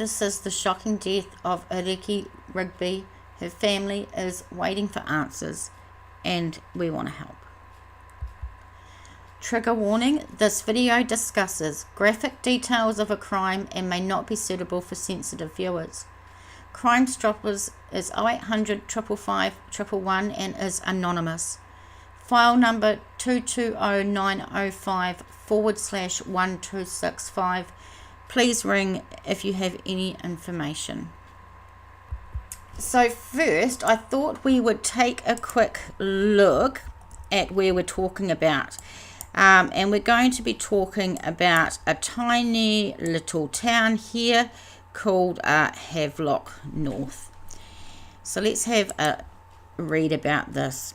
This is the shocking death of Ariki Rigby. Her family is waiting for answers and we want to help. Trigger warning, this video discusses graphic details of a crime and may not be suitable for sensitive viewers. Crimestoppers is 0800 555 111 and is anonymous. File number 220905/1265. Please ring if you have any information. So first, I thought we would take a quick look at where we're talking about. And we're going to be talking about a tiny little town here called Havelock North. So let's have a read about this.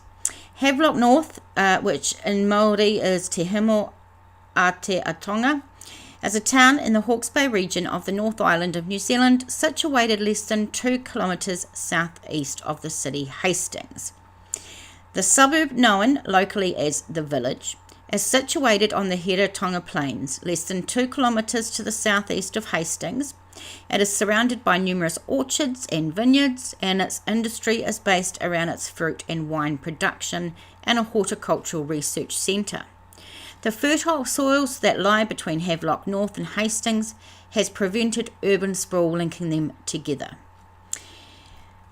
Havelock North, which in Māori is Te Himo Aotearoa, is a town in the Hawke's Bay region of the North Island of New Zealand, situated less than 2 kilometres southeast of the city Hastings. The suburb, known locally as the Village, is situated on the Heretaunga Plains, less than 2 kilometres to the southeast of Hastings. It is surrounded by numerous orchards and vineyards, and its industry is based around its fruit and wine production and a horticultural research centre. The fertile soils that lie between Havelock North and Hastings has prevented urban sprawl linking them together.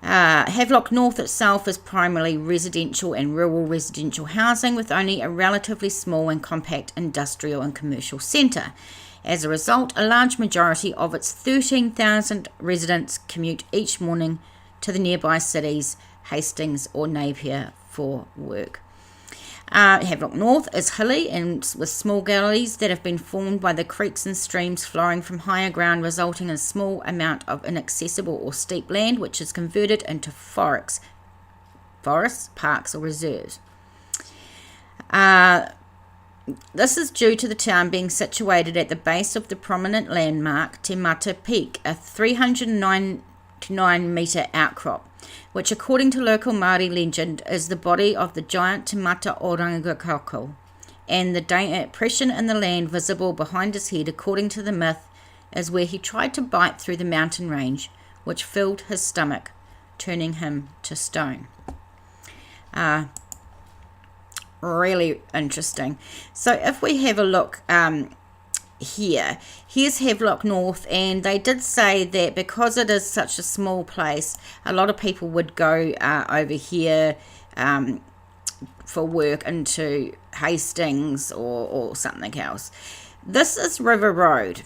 Havelock North itself is primarily residential and rural residential housing, with only a relatively small and compact industrial and commercial centre. As a result, a large majority of its 13,000 residents commute each morning to the nearby cities Hastings or Napier for work. Havelock North is hilly and with small gullies that have been formed by the creeks and streams flowing from higher ground, resulting in a small amount of inaccessible or steep land which is converted into forests, parks or reserves. This is due to the town being situated at the base of the prominent landmark Te Mata Peak, a 399 metre outcrop, which according to local Māori legend is the body of the giant Te Mata o Rangakauko, and the depression in the land visible behind his head, according to the myth, is where he tried to bite through the mountain range, which filled his stomach, turning him to stone. Really interesting. So if we have a look here's Havelock North, and they did say that because it is such a small place, a lot of people would go over here for work into Hastings or something else. This is River Road.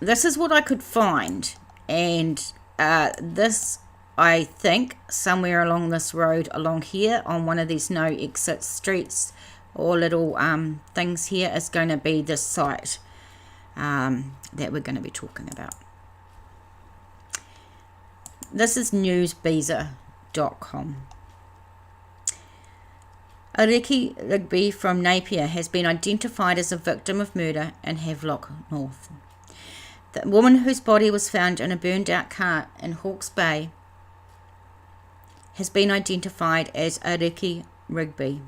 This is what I could find, and this, I think, somewhere along this road along here on one of these no exit streets or little things here is going to be the site that we're going to be talking about. This is newsbeezer.com. Ariki Rigby from Napier has been identified as a victim of murder in Havelock North. The woman whose body was found in a burned out car in Hawke's Bay has been identified as Ariki Rigby.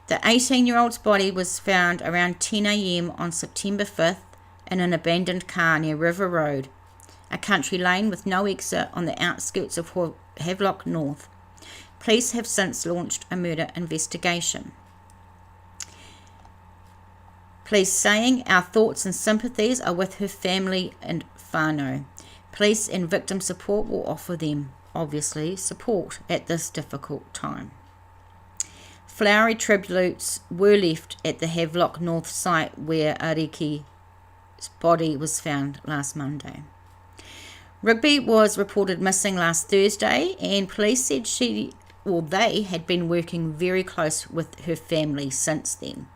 The 18-year-old's body was found around 10 a.m. on September 5th in an abandoned car near River Road, a country lane with no exit on the outskirts of Havelock North. Police have since launched a murder investigation. Police saying, "Our thoughts and sympathies are with her family and whānau. Police and victim support will offer them, obviously, support at this difficult time." Flowery tributes were left at the Havelock North site where Ariki's body was found last Monday. Rigby was reported missing last Thursday, and police said they had been working very close with her family since then.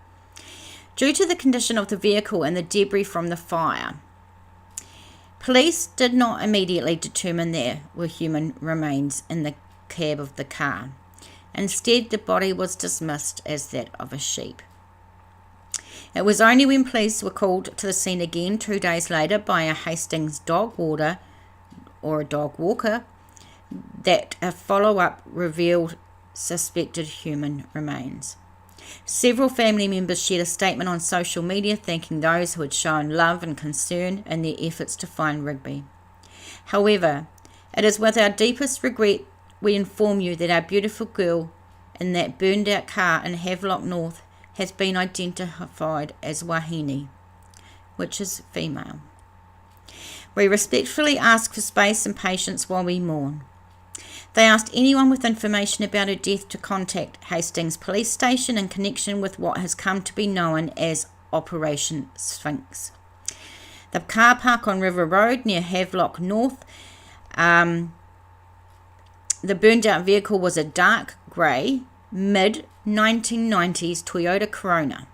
Due to the condition of the vehicle and the debris from the fire, police did not immediately determine there were human remains in the cab of the car. Instead, the body was dismissed as that of a sheep. It was only when police were called to the scene again 2 days later by a Hastings dog walker that a follow-up revealed suspected human remains. Several family members shared a statement on social media thanking those who had shown love and concern in their efforts to find Rigby. However, it is with our deepest regret we inform you that our beautiful girl in that burned out car in Havelock North has been identified as Wahine, which is female. We respectfully ask for space and patience while we mourn. They asked anyone with information about her death to contact Hastings Police Station in connection with what has come to be known as Operation Sphinx. The car park on River Road near Havelock North. The burned out vehicle was a dark grey, mid-1990s Toyota Corona.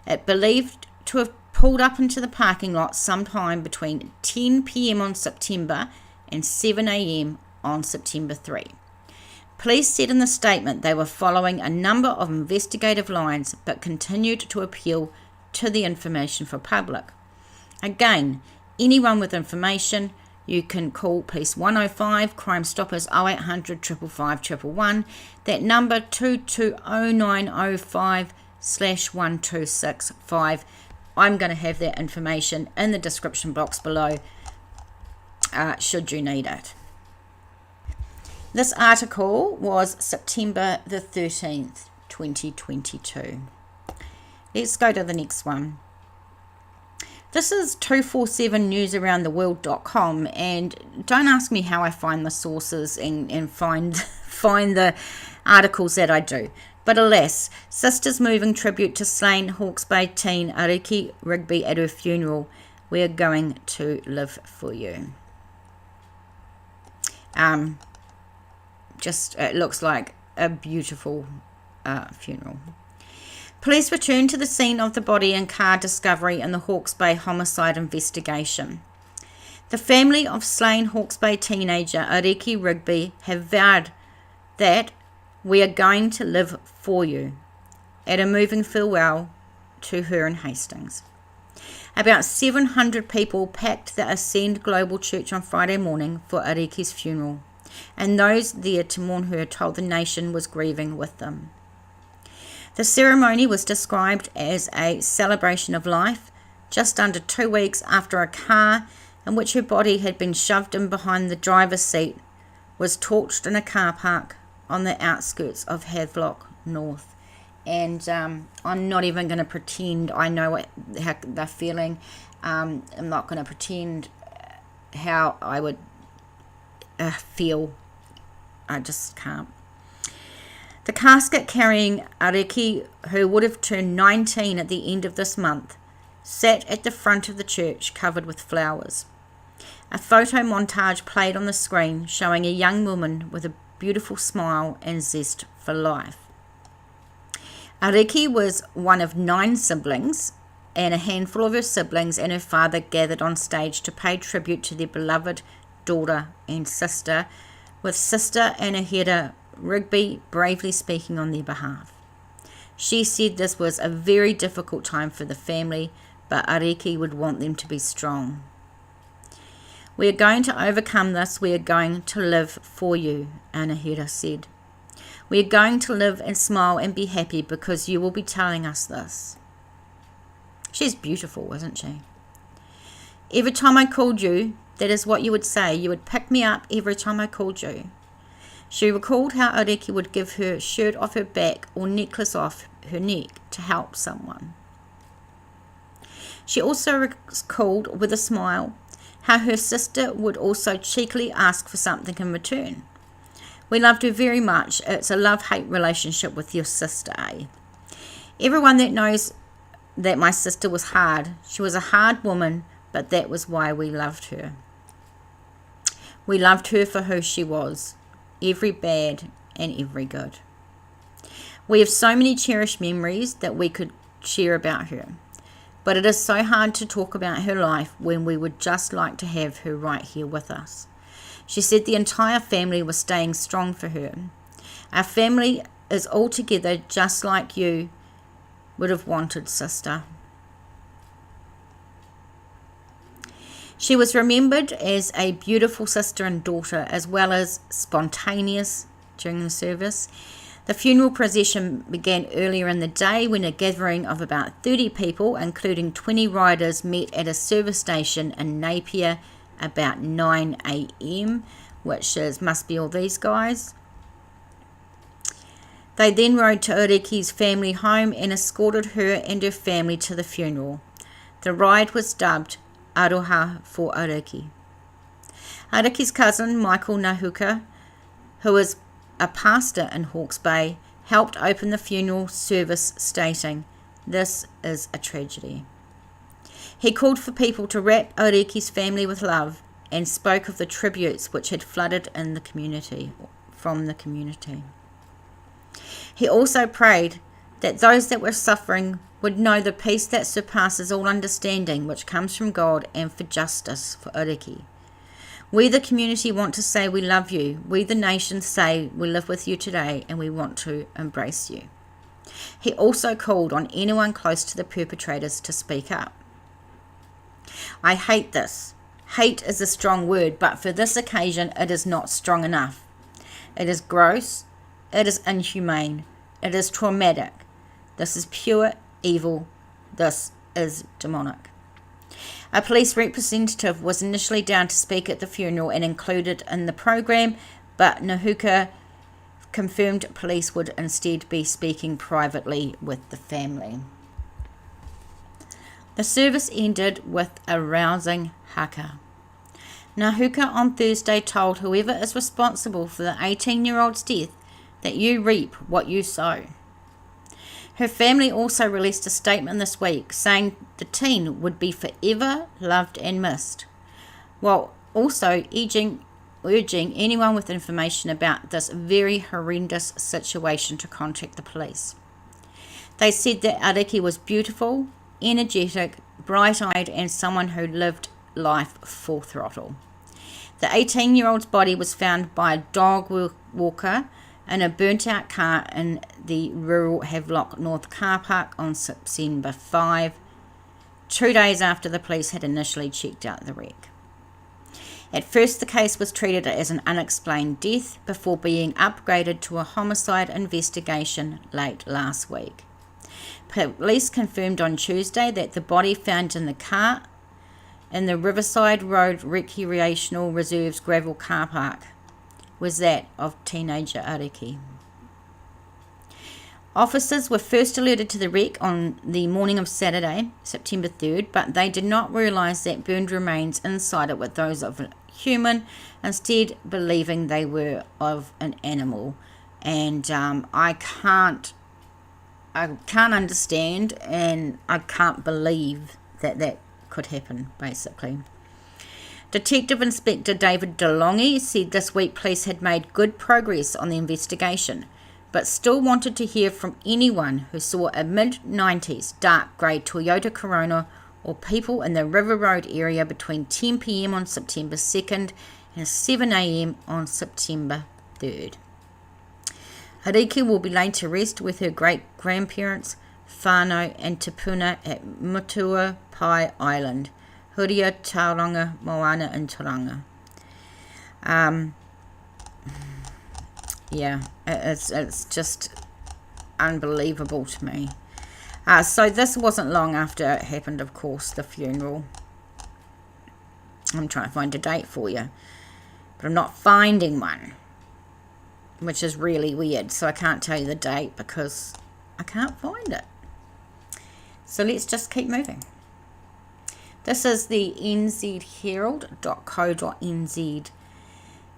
It believed to have pulled up into the parking lot sometime between 10 p.m. on September and 7 a.m. on September 3. Police said in the statement they were following a number of investigative lines but continued to appeal to the information for public. Again, anyone with information, you can call Police 105, Crimestoppers 0800 555 111, that number 220905/1265. I'm going to have that information in the description box below should you need it. This article was September the 13th, 2022. Let's go to the next one. This is 247newsaroundtheworld.com, and don't ask me how I find the sources and find the articles that I do. But alas, sisters moving tribute to slain Hawke's Bay teen Ariki Rigby at her funeral. We are going to live for you. It looks like a beautiful funeral. Police returned to the scene of the body and car discovery in the Hawke's Bay homicide investigation. The family of slain Hawke's Bay teenager Ariki Rigby have vowed that we are going to live for you at a moving farewell to her in Hastings. About 700 people packed the Ascend Global Church on Friday morning for Ariki's funeral, and those there to mourn her told the nation was grieving with them. The ceremony was described as a celebration of life, just under 2 weeks after a car in which her body had been shoved in behind the driver's seat was torched in a car park on the outskirts of Havelock North. And I'm not even going to pretend I know how they're feeling. I'm not going to pretend how I would feel. I just can't. The casket carrying Ariki, who would have turned 19 at the end of this month, sat at the front of the church covered with flowers. A photo montage played on the screen showing a young woman with a beautiful smile and zest for life. Ariki was one of 9 siblings, and a handful of her siblings and her father gathered on stage to pay tribute to their beloved daughter and sister, with sister Anaheda Rigby bravely speaking on their behalf. She said this was a very difficult time for the family, but Ariki would want them to be strong. We are going to overcome this. We are going to live for you, Anaheda said. We are going to live and smile and be happy because you will be telling us this. She's beautiful, isn't she? Every time I called you, that is what you would say. You would pick me up every time I called you. She recalled how Ariki would give her shirt off her back or necklace off her neck to help someone. She also recalled with a smile how her sister would also cheekily ask for something in return. We loved her very much. It's a love-hate relationship with your sister, eh? Everyone that knows that my sister was hard. She was a hard woman, but that was why we loved her. We loved her for who she was, every bad and every good. We have so many cherished memories that we could share about her, but it is so hard to talk about her life when we would just like to have her right here with us. She said the entire family was staying strong for her. Our family is all together just like you would have wanted, sister. She was remembered as a beautiful sister and daughter, as well as spontaneous during the service. The funeral procession began earlier in the day when a gathering of about 30 people, including 20 riders, met at a service station in Napier about 9 a.m, which must be all these guys. They then rode to Ariki's family home and escorted her and her family to the funeral. The ride was dubbed Aroha for Ariki. Ariki's cousin, Michael Nahuka, who is a pastor in Hawke's Bay, helped open the funeral service, stating, "This is a tragedy." He called for people to wrap Ariki's family with love and spoke of the tributes which had flooded in the community, from the community. He also prayed that those that were suffering would know the peace that surpasses all understanding, which comes from God, and for justice for Ariki. "We, the community, want to say we love you. We, the nation, say we live with you today and we want to embrace you." He also called on anyone close to the perpetrators to speak up. I hate this. Hate is a strong word, but for this occasion it is not strong enough. It is gross. It is inhumane. It is traumatic. This is pure evil. This is demonic. A police representative was initially down to speak at the funeral and included in the program, but Nahuka confirmed police would instead be speaking privately with the family. The service ended with a rousing haka. Nahuka on Thursday told whoever is responsible for the 18-year-old's death that you reap what you sow. Her family also released a statement this week saying the teen would be forever loved and missed, while also urging anyone with information about this very horrendous situation to contact the police. They said that Ariki was beautiful, energetic, bright-eyed, and someone who lived life full throttle. The 18-year-old's body was found by a dog walker in a burnt-out car in the rural Havelock North car park on September 5, 2 days after the police had initially checked out the wreck. At first, the case was treated as an unexplained death before being upgraded to a homicide investigation late last week. Police confirmed on Tuesday that the body found in the car in the Riverside Road Recreational Reserve's gravel car park was that of teenager Ariki. Officers were first alerted to the wreck on the morning of Saturday, September 3rd, but they did not realise that burned remains inside it were those of a human, instead believing they were of an animal. And I can't understand, and I can't believe that could happen, basically. Detective Inspector David DeLonghi said this week police had made good progress on the investigation, but still wanted to hear from anyone who saw a mid-90s dark grey Toyota Corona or people in the River Road area between 10 p.m. on September 2nd and 7 a.m. on September 3rd. Ariki will be laid to rest with her great-grandparents, whānau and tupuna at Mutua Pai Island, Huria, Tauranga, Moana and Tauranga. Yeah, it's just unbelievable to me. So this wasn't long after it happened, of course, the funeral. I'm trying to find a date for you, but I'm not finding one, which is really weird. So I can't tell you the date because I can't find it. So let's just keep moving. This is the nzherald.co.nz.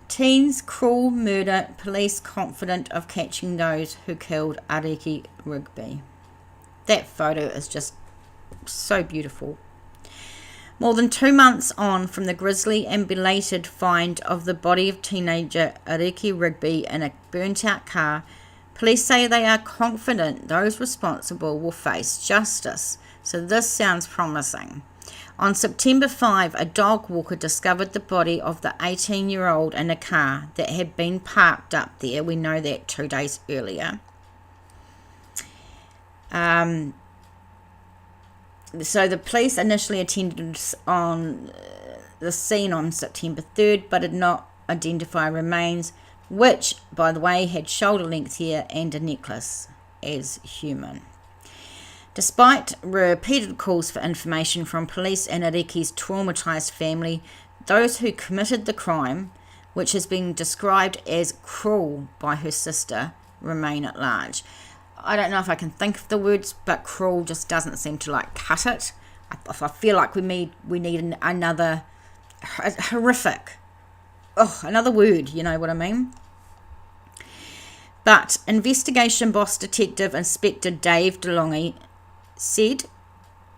Teens cruel murder, police confident of catching those who killed Ariki Rigby. That photo is just so beautiful. More than 2 months on from the grisly and belated find of the body of teenager Ariki Rigby in a burnt-out car, police say they are confident those responsible will face justice. So this sounds promising. On September 5, a dog walker discovered the body of the 18-year-old in a car that had been parked up there. We know that 2 days earlier. So the police initially attended on the scene on September 3rd, but did not identify remains, which, by the way, had shoulder-length hair and a necklace, as human. Despite repeated calls for information from police and Ariki's traumatised family, those who committed the crime, which has been described as cruel by her sister, remain at large. I don't know if I can think of the words, but cruel just doesn't seem to cut it. I feel like we need another horrific. Oh, another word, you know what I mean? But investigation boss detective Inspector Dave DeLonghi said,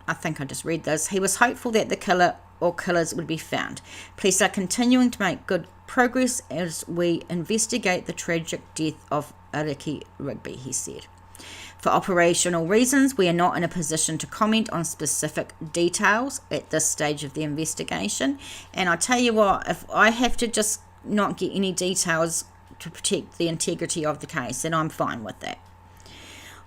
I think I just read this, he was hopeful that the killer or killers would be found. Police are continuing to make good progress as we investigate the tragic death of Ariki Rigby, he said. For operational reasons, we are not in a position to comment on specific details at this stage of the investigation. And I tell you what, if I have to just not get any details to protect the integrity of the case, then I'm fine with that.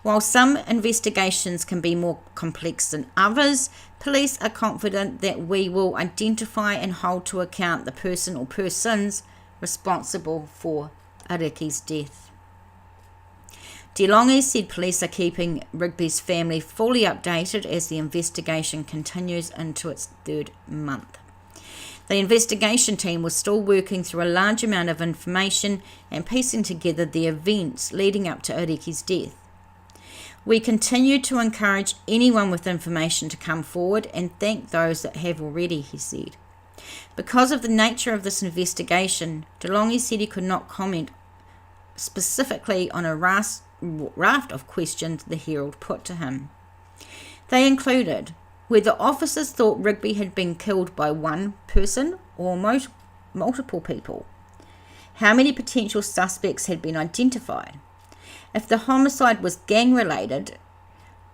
While some investigations can be more complex than others, police are confident that we will identify and hold to account the person or persons responsible for Ariki's death. DeLonghi said police are keeping Rigby's family fully updated as the investigation continues into its third month. The investigation team was still working through a large amount of information and piecing together the events leading up to Ariki's death. We continue to encourage anyone with information to come forward and thank those that have already, he said. Because of the nature of this investigation, DeLonghi said he could not comment specifically on a raft of questions the Herald put to him. They included whether officers thought Rigby had been killed by one person or multiple people, how many potential suspects had been identified, if the homicide was gang-related,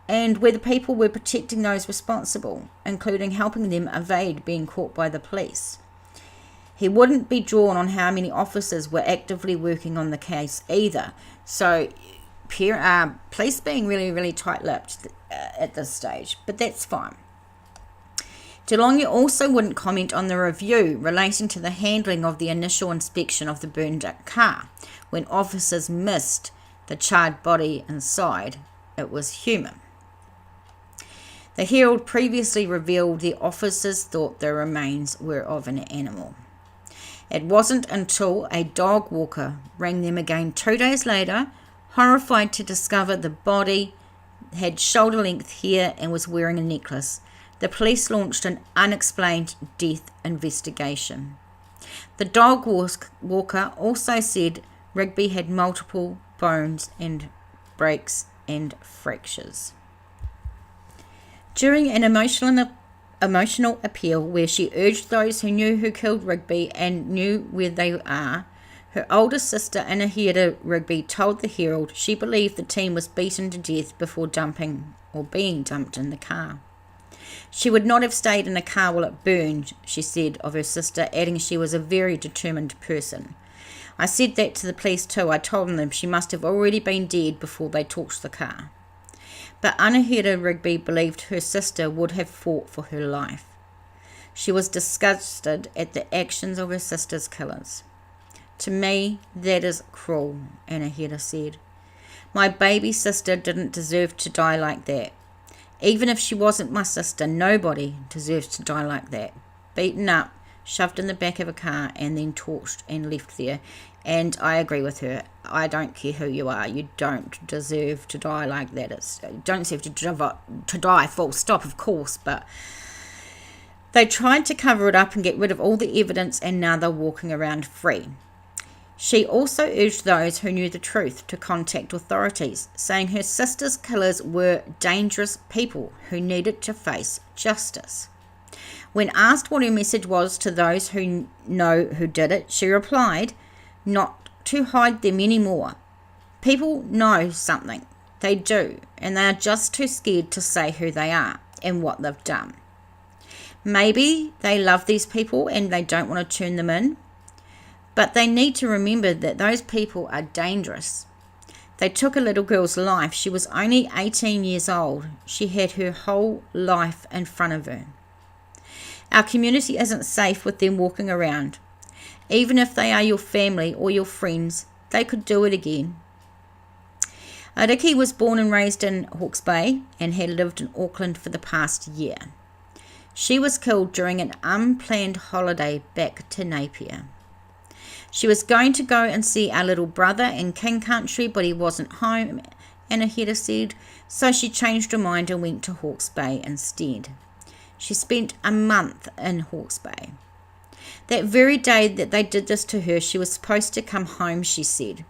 and whether people were protecting those responsible, including helping them evade being caught by the police. He wouldn't be drawn on how many officers were actively working on the case either, so police being really, really tight-lipped at this stage, but that's fine. DeLonghi also wouldn't comment on the review relating to the handling of the initial inspection of the burned-up car. When officers missed the charred body inside, it was human. The Herald previously revealed the officers thought the remains were of an animal. It wasn't until a dog walker rang them again 2 days later, horrified to discover the body had shoulder-length hair and was wearing a necklace. The police launched an unexplained death investigation. The dog walker also said Rigby had multiple bones and breaks and fractures. During an emotional appeal where she urged those who knew who killed Rigby and knew where they are, her older sister Anahita Rigby told the Herald she believed the teen was beaten to death before being dumped in the car. She would not have stayed in the car while it burned, she said of her sister, adding she was a very determined person. I said that to the police too. I told them she must have already been dead before they torched the car. But Anahita Rigby believed her sister would have fought for her life. She was disgusted at the actions of her sister's killers. To me, that is cruel, Anahita said. My baby sister didn't deserve to die like that. Even if she wasn't my sister, nobody deserves to die like that. Beaten up, shoved in the back of a car, and then torched and left there. And I agree with her. I don't care who you are. You don't deserve to die like that. You don't deserve to die, full stop, of course. But they tried to cover it up and get rid of all the evidence, and now they're walking around free. She also urged those who knew the truth to contact authorities, saying her sister's killers were dangerous people who needed to face justice. When asked what her message was to those who know who did it, she replied, not to hide them anymore. People know something. They do, and they are just too scared to say who they are and what they've done. Maybe they love these people and they don't want to turn them in. But they need to remember that those people are dangerous. They took a little girl's life. She was only 18 years old. She had her whole life in front of her. Our community isn't safe with them walking around. Even if they are your family or your friends, they could do it again. Ariki was born and raised in Hawke's Bay and had lived in Auckland for the past year. She was killed during an unplanned holiday back to Napier. She was going to go and see our little brother in King Country, but he wasn't home, Anahita said, so she changed her mind and went to Hawke's Bay instead. She spent a month in Hawke's Bay. That very day that they did this to her, she was supposed to come home, she said.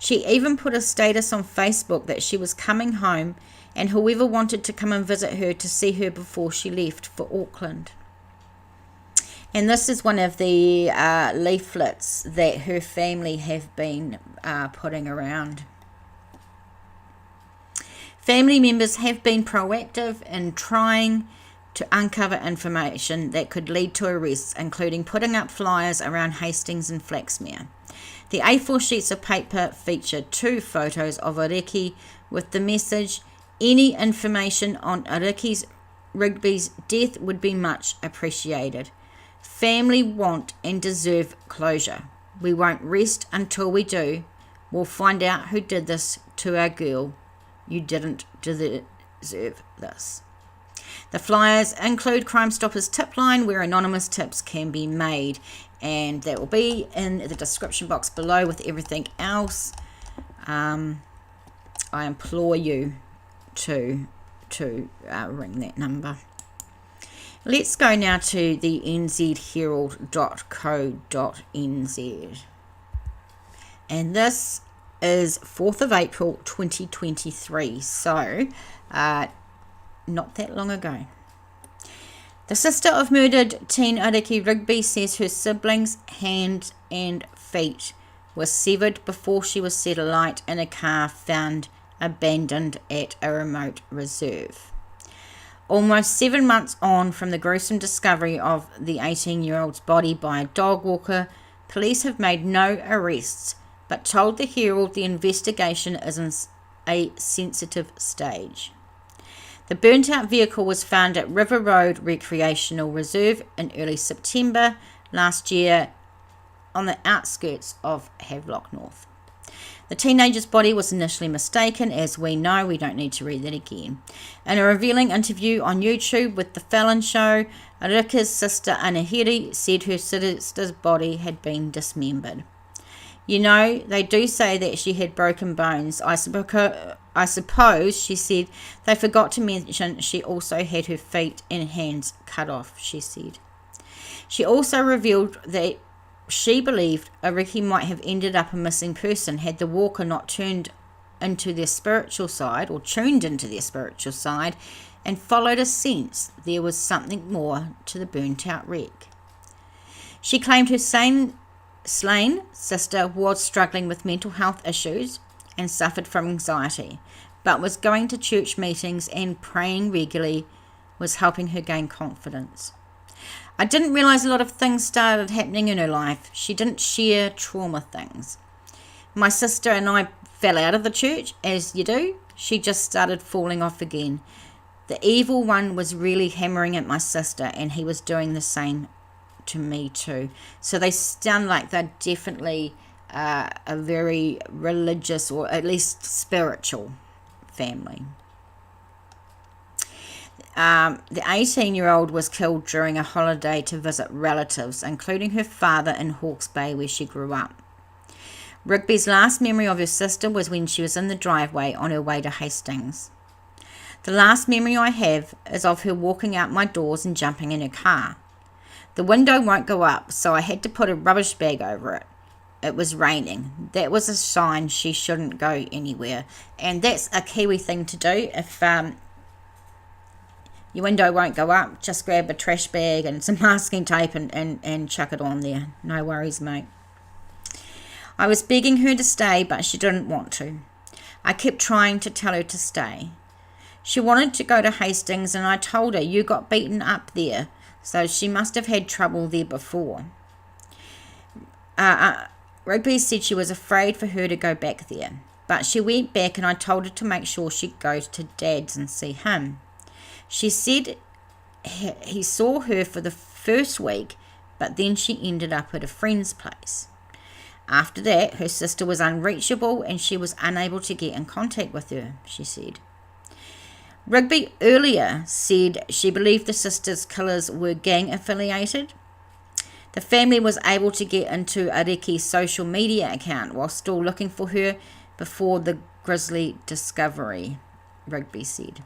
She even put a status on Facebook that she was coming home and whoever wanted to come and visit her to see her before she left for Auckland. And this is one of the leaflets that her family have been putting around. Family members have been proactive in trying to uncover information that could lead to arrests, including putting up flyers around Hastings and Flaxmere. The A4 sheets of paper feature 2 photos of Ariki with the message, "Any information on Ariki Rigby's death would be much appreciated. Family want and deserve closure. We won't rest until we do. We'll find out who did this to our girl. You didn't deserve this." The flyers include Crimestoppers tip line where anonymous tips can be made, and that will be in the description box below with everything else. I implore you to ring that number. Let's go now to the nzherald.co.nz, and this is 4th of April 2023, so not that long ago. The sister of murdered teen Ariki Rigby says her siblings' hands and feet were severed before she was set alight in a car found abandoned at a remote reserve. Almost 7 months on from the gruesome discovery of the 18-year-old's body by a dog walker, police have made no arrests, but told the Herald the investigation is in a sensitive stage. The burnt-out vehicle was found at River Road Recreational Reserve in early September last year on the outskirts of Havelock North. The teenager's body was initially mistaken, as we know. We don't need to read that again. In a revealing interview on YouTube with The Fallon Show, Ariki's sister Anahiri said her sister's body had been dismembered. You know, they do say that she had broken bones. I suppose, she said, they forgot to mention she also had her feet and hands cut off, she said. She also revealed that she believed Ariki might have ended up a missing person had the walker not turned into their spiritual side or tuned into their spiritual side and followed a sense there was something more to the burnt-out wreck. She claimed her slain sister was struggling with mental health issues and suffered from anxiety, but was going to church meetings and praying regularly was helping her gain confidence. I didn't realise a lot of things started happening in her life. She didn't share trauma things. My sister and I fell out of the church, as you do. She just started falling off again. The evil one was really hammering at my sister, and he was doing the same to me too. So they sound like they're definitely a very religious, or at least spiritual, family. The 18-year-old was killed during a holiday to visit relatives, including her father in Hawke's Bay, where she grew up. Rigby's last memory of her sister was when she was in the driveway on her way to Hastings. The last memory I have is of her walking out my doors and jumping in her car. The window won't go up, so I had to put a rubbish bag over it. It was raining. That was a sign she shouldn't go anywhere. And that's a Kiwi thing to do. If your window won't go up, just grab a trash bag and some masking tape and chuck it on there. No worries, mate. I was begging her to stay, but she didn't want to. I kept trying to tell her to stay. She wanted to go to Hastings, and I told her, you got beaten up there, so she must have had trouble there before. Rigby said she was afraid for her to go back there, but she went back, and I told her to make sure she goes to Dad's and see him. She said he saw her for the first week, but then she ended up at a friend's place. After that, her sister was unreachable and she was unable to get in contact with her, she said. Rigby earlier said she believed the sisters' killers were gang affiliated. The family was able to get into Ariki's social media account while still looking for her before the grisly discovery, Rigby said.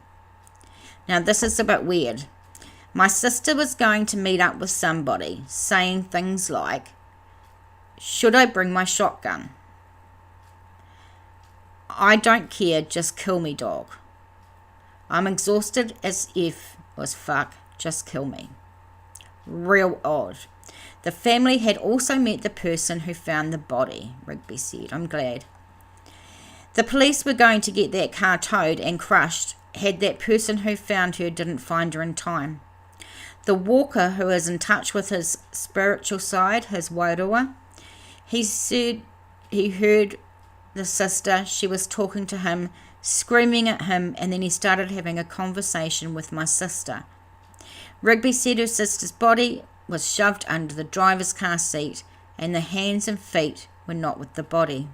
Now this is a bit weird. My sister was going to meet up with somebody, saying things like, "Should I bring my shotgun? I don't care, just kill me, dog. I'm exhausted as if was fuck, just kill me." Real odd. The family had also met the person who found the body, Rigby said. I'm glad. The police were going to get that car towed and crushed had that person who found her didn't find her in time. The walker, who is in touch with his spiritual side, his wairua, he said he heard the sister, she was talking to him, screaming at him, and then he started having a conversation with my sister. Rigby said her sister's body was shoved under the driver's car seat and the hands and feet were not with the body.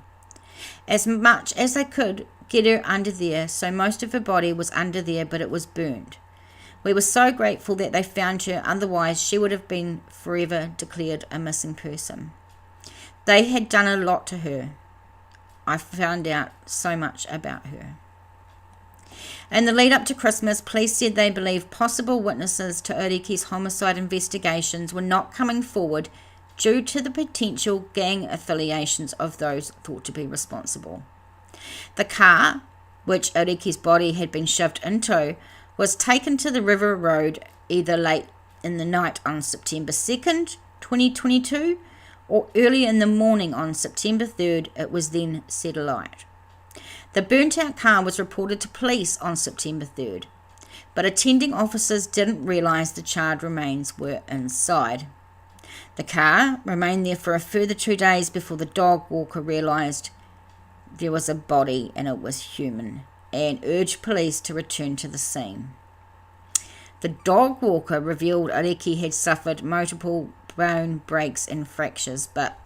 As much as they could get her under there, so most of her body was under there, but it was burned. We were so grateful that they found her, otherwise she would have been forever declared a missing person. They had done a lot to her. I found out so much about her. In the lead up to Christmas, police said they believed possible witnesses to Ariki's homicide investigations were not coming forward due to the potential gang affiliations of those thought to be responsible. The car, which Ariki's body had been shoved into, was taken to the River Road either late in the night on September 2nd, 2022, or early in the morning on September 3rd. It was then set alight. The burnt-out car was reported to police on September 3rd, but attending officers didn't realise the charred remains were inside. The car remained there for a further 2 days before the dog walker realised there was a body and it was human, and urged police to return to the scene. The dog walker revealed Ariki had suffered multiple bone breaks and fractures, but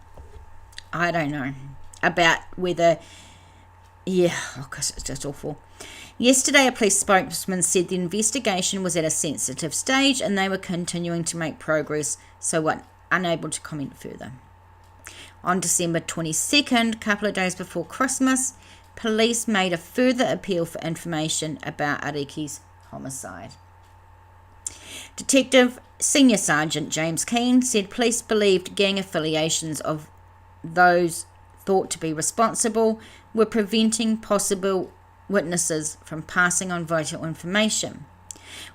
I don't know about whether... because it's just awful. Yesterday, a police spokesman said the investigation was at a sensitive stage and they were continuing to make progress, so were unable to comment further. On December 22nd, a couple of days before Christmas, police made a further appeal for information about Ariki's homicide. Detective Senior Sergeant James Keane said police believed gang affiliations of those thought to be responsible were preventing possible witnesses from passing on vital information.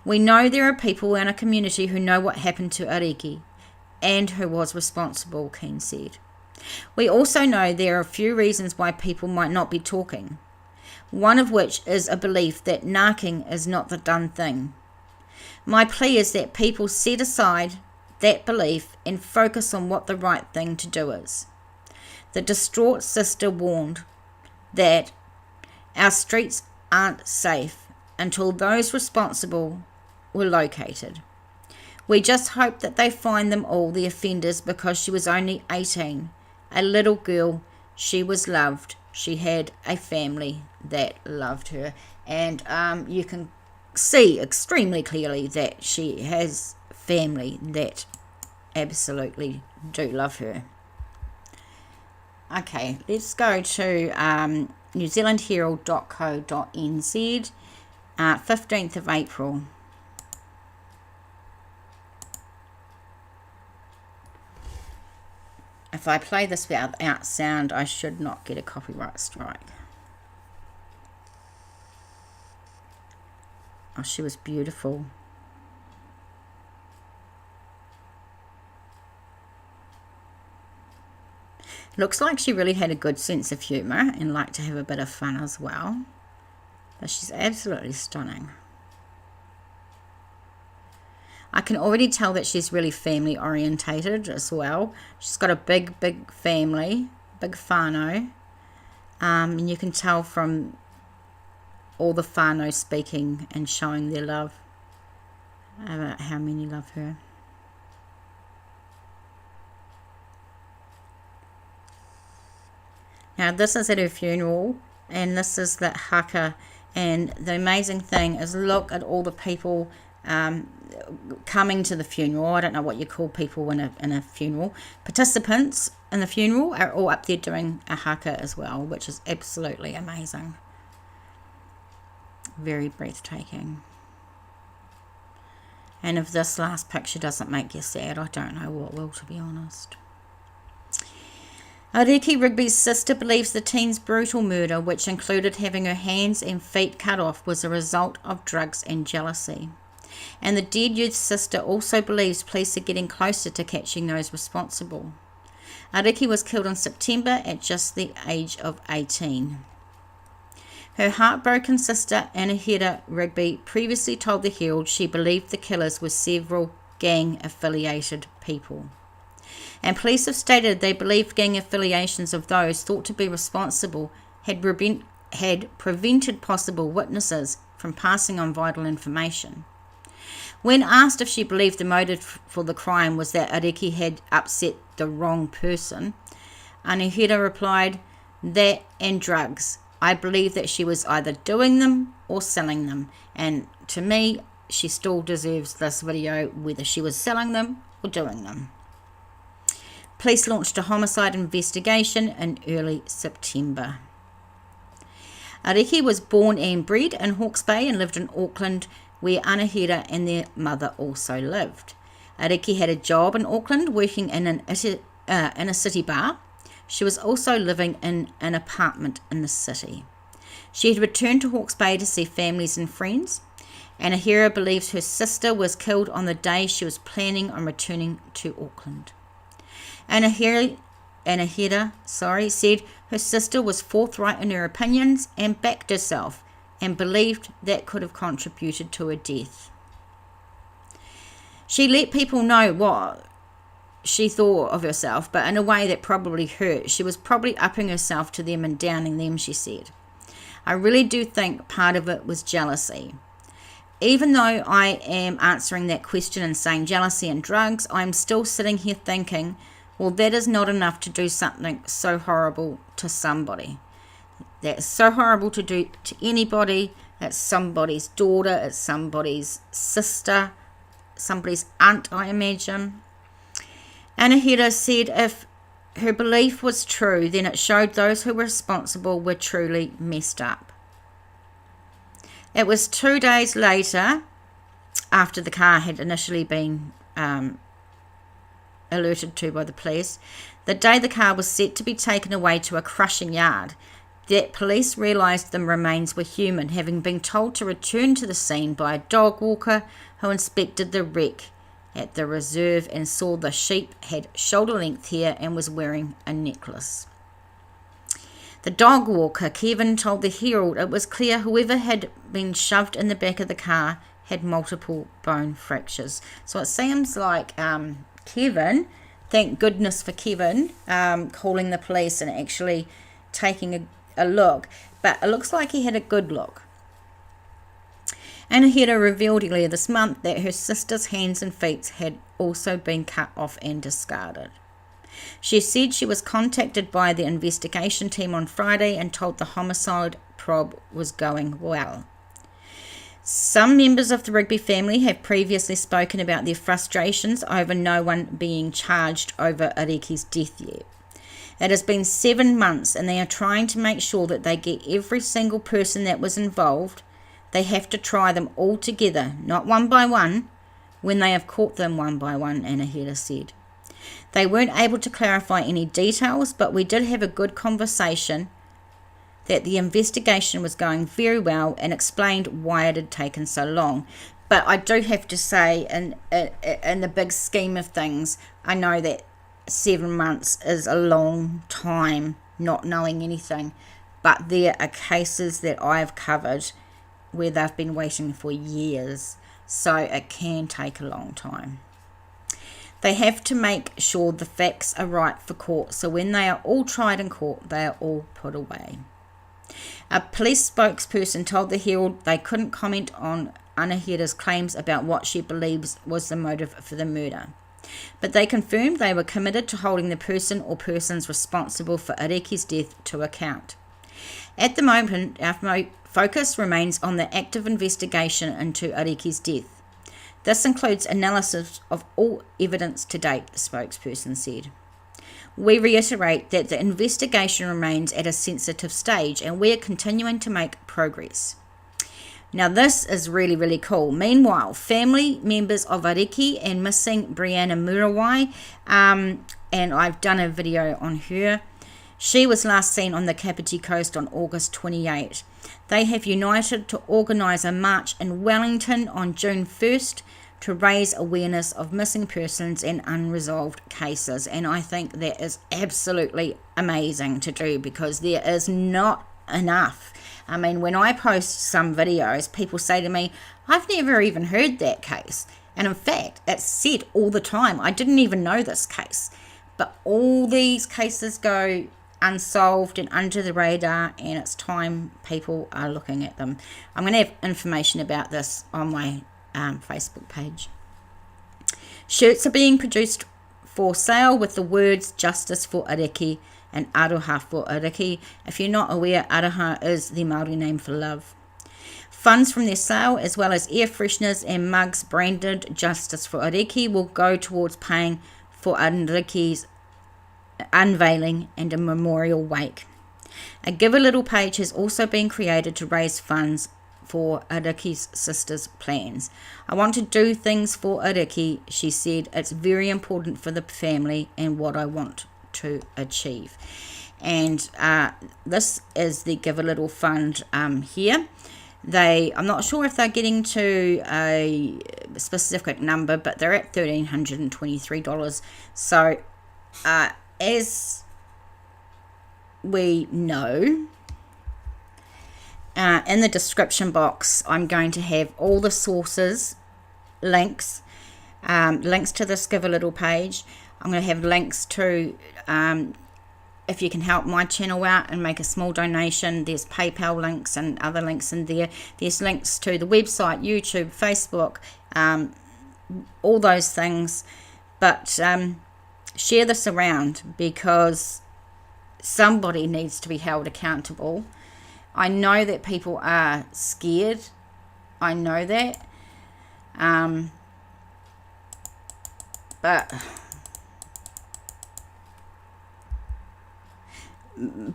"We know there are people in our community who know what happened to Ariki and who was responsible," Keane said. "We also know there are a few reasons why people might not be talking, one of which is a belief that narking is not the done thing. My plea is that people set aside that belief and focus on what the right thing to do is." The distraught sister warned that our streets aren't safe until those responsible were located. "We just hope that they find them all, the offenders, because she was only 18, a little girl. She was loved. She had a family that loved her." And you can see extremely clearly that she has family that absolutely do love her. Okay, let's go to newzealandherald.co.nz, 15th of April. If I play this without sound, I should not get a copyright strike. Oh, she was beautiful. Looks like she really had a good sense of humour and liked to have a bit of fun as well. But she's absolutely stunning. I can already tell that she's really family orientated as well. She's got a big family, big whānau. And you can tell from all the whānau speaking and showing their love about how many love her. Now this is at her funeral, and this is the haka And the amazing thing is, look at all the people coming to the funeral. I don't know what you call people in a funeral. Participants in the funeral are all up there doing a haka as well, which is absolutely amazing. Very breathtaking. And if this last picture doesn't make you sad, I don't know what will, to be honest. Ariki Rigby's sister believes the teen's brutal murder, which included having her hands and feet cut off, was a result of drugs and jealousy. And the dead youth's sister also believes police are getting closer to catching those responsible. Ariki was killed in September at just the age of 18. Her heartbroken sister, Ariki Rigby, previously told the Herald she believed the killers were several gang-affiliated people. And police have stated they believed gang affiliations of those thought to be responsible had prevented possible witnesses from passing on vital information. When asked if she believed the motive for the crime was that Ariki had upset the wrong person, Ariki replied, "That and drugs. I believe that she was either doing them or selling them, and to me, she still deserves this video whether she was selling them or doing them." Police launched a homicide investigation in early September. Ariki was born and bred in Hawke's Bay and lived in Auckland, where Anahira and their mother also lived. Ariki had a job in Auckland working in a city bar. She was also living in an apartment in the city. She had returned to Hawke's Bay to see families and friends. Anahira believes her sister was killed on the day she was planning on returning to Auckland. Anahira said her sister was forthright in her opinions and backed herself, and believed that could have contributed to her death. She let people know what she thought of herself, but in a way that probably hurt. She was probably upping herself to them and downing them, she said. I really do think part of it was jealousy. Even though I am answering that question and saying jealousy and drugs, I'm still sitting here thinking, well, that is not enough to do something so horrible to somebody. That's so horrible to do to anybody. It's somebody's daughter, it's somebody's sister, somebody's aunt, I imagine. Anahira said if her belief was true, then it showed those who were responsible were truly messed up. It was 2 days later, after the car had initially been alerted to by the police, the day the car was set to be taken away to a crushing yard, that police realised the remains were human, having been told to return to the scene by a dog walker who inspected the wreck at the reserve and saw the sheep had shoulder-length hair and was wearing a necklace. The dog walker, Kevin, told the Herald it was clear whoever had been shoved in the back of the car had multiple bone fractures. So it seems like Kevin, thank goodness for Kevin, calling the police and actually taking a look, but it looks like he had a good look. Anahira revealed earlier this month that her sister's hands and feet had also been cut off and discarded. She said she was contacted by the investigation team on Friday and told the homicide probe was going well. Some members of the Rigby family have previously spoken about their frustrations over no one being charged over Ariki's death yet. It has been 7 months and they are trying to make sure that they get every single person that was involved. They have to try them all together, not one by one, when they have caught them one by one, Anahira said. They weren't able to clarify any details, but we did have a good conversation that the investigation was going very well and explained why it had taken so long. But I do have to say, in the big scheme of things, I know that 7 months is a long time not knowing anything, but there are cases that I've covered where they've been waiting for years, so it can take a long time. They have to make sure the facts are right for court, so when they are all tried in court, they are all put away. A police spokesperson told the Herald they couldn't comment on Anahira's claims about what she believes was the motive for the murder, but they confirmed they were committed to holding the person or persons responsible for Ariki's death to account. At the moment, our focus remains on the active investigation into Ariki's death. This includes analysis of all evidence to date, the spokesperson said. We reiterate that the investigation remains at a sensitive stage and we are continuing to make progress. Now this is really, really cool. Meanwhile, family members of Ariki and missing Brianna Murawai, and I've done a video on her. She was last seen on the Kapiti Coast on August 28. They have united to organise a march in Wellington on June 1st to raise awareness of missing persons and unresolved cases. And I think that is absolutely amazing to do because there is not enough. I mean, when I post some videos, people say to me, I've never even heard that case. And in fact, it's said all the time. I didn't even know this case. But all these cases go unsolved and under the radar, and it's time people are looking at them. I'm going to have information about this on my Facebook page. Shirts are being produced for sale with the words Justice for Ariki and Aroha for Ariki. If you're not aware, Aroha is the Māori name for love. Funds from their sale, as well as air fresheners and mugs branded Justice for Ariki, will go towards paying for Ariki's unveiling and a memorial wake. A Give a Little page has also been created to raise funds for Ariki's sister's plans. I want to do things for Ariki, she said. It's very important for the family and what I want to achieve. And this is the Give a Little fund here. I'm not sure if they're getting to a specific number, but they're at $1,323. So as we know, in the description box, I'm going to have all the sources, links to this Give a Little page. I'm going to have links to, if you can help my channel out and make a small donation, there's PayPal links and other links in there. There's links to the website, YouTube, Facebook, all those things. But share this around because somebody needs to be held accountable. I know that people are scared. I know that.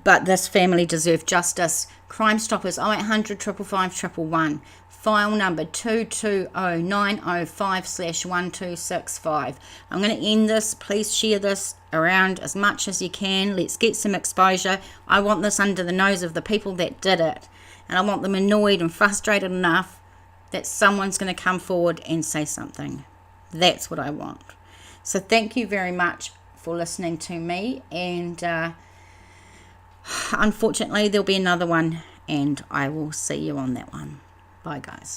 But this family deserve justice. Crimestoppers 0800 555 111. File number 220905/1265. I'm going to end this. Please share this around as much as you can. Let's get some exposure. I want this under the nose of the people that did it. And I want them annoyed and frustrated enough that someone's going to come forward and say something. That's what I want. So thank you very much for listening to me. And unfortunately, there'll be another one. And I will see you on that one. Bye, guys.